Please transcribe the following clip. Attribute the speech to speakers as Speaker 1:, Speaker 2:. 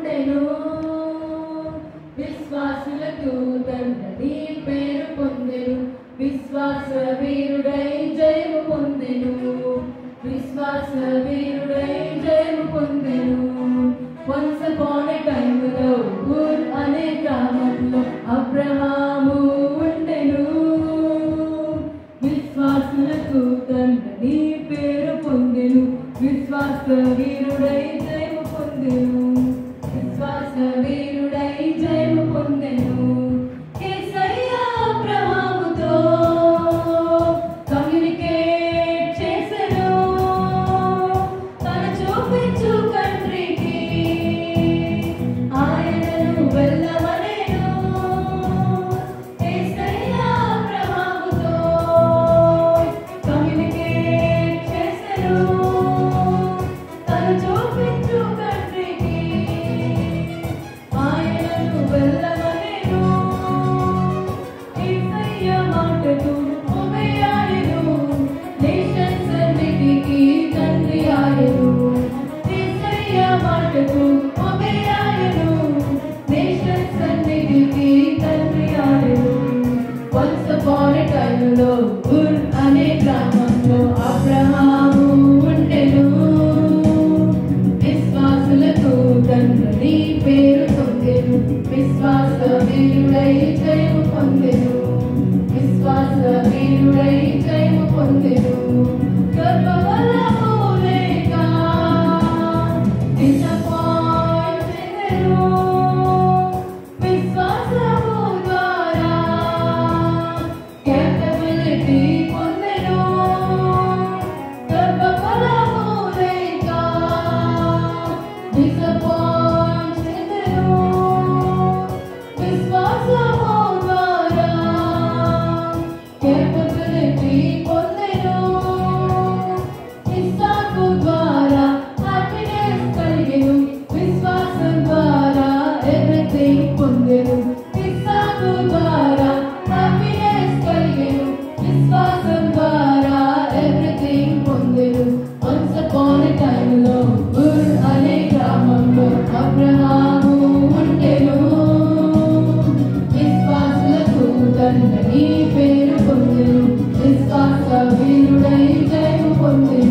Speaker 1: ఉండెను విశ్వాసులకు తండ్రి పేరు పొందెను విశ్వాస వీరుడై జయము పొందెను విశ్వాస వీరుడై జయము పొందెను Once upon a time లో ఊర్ అనే గ్రామంలో అబ్రహాము ఉండెను విశ్వాసులకు తండ్రి పేరు పొందెను విశ్వాస వీరుడై జయము పొందెను విశ్వాస వీరుడై జయము పొందెను యేసయ్య అబ్రహాముతో కమ్యూనికేట్ చేసెను తన చూపించు కంట్రీకి ఆయనను వెళ్ళమనెను యేసయ్య అబ్రహాముతో కమ్యూనికేట్ చేసెను తన చూపించు కంట్రీకి ఆయనను వెళ్ళమనెను యేసయ్య మాటకు ఒబేయాయెను నేషన్స్ అన్నిటికీ తండ్రి ఆయెను యేసయ్య మాటకు ఒబేయాయెను నేషన్స్ అన్నిటికీ తండ్రి ఆయెను Once upon a time లో ఊర్ అనే గ్రామంలో అబ్రహాము ఉండెను విశ్వాసులకు తండ్రి పేరు పొందెను విశ్వాస వీరుడై జయము పొందెను విశ్వాస వీరుడై జయము పొందెను గర్భఫలము లేక disappoint చెందెను విశ్వాసము ద్వారా capability పొందెను గర్భఫలము లేక disappoint చెందెను విశ్వాసము ద్వారా capability పొందెను ఇస్సాకు ద్వారా happiness కలిగెను విశ్వాసం ద్వారా everything పొందెను ఇస్సాకు ద్వారా happiness కలిగెను విశ్వాసం ద్వారా everything పొందెను Once upon a time లో ఊర్ అనే గ్రామంలో అబ్రహాము ఉండెను విశ్వాసులకు తండ్రి పేరు పొందెను విశ్వాస వీరుడై జయము పొందెను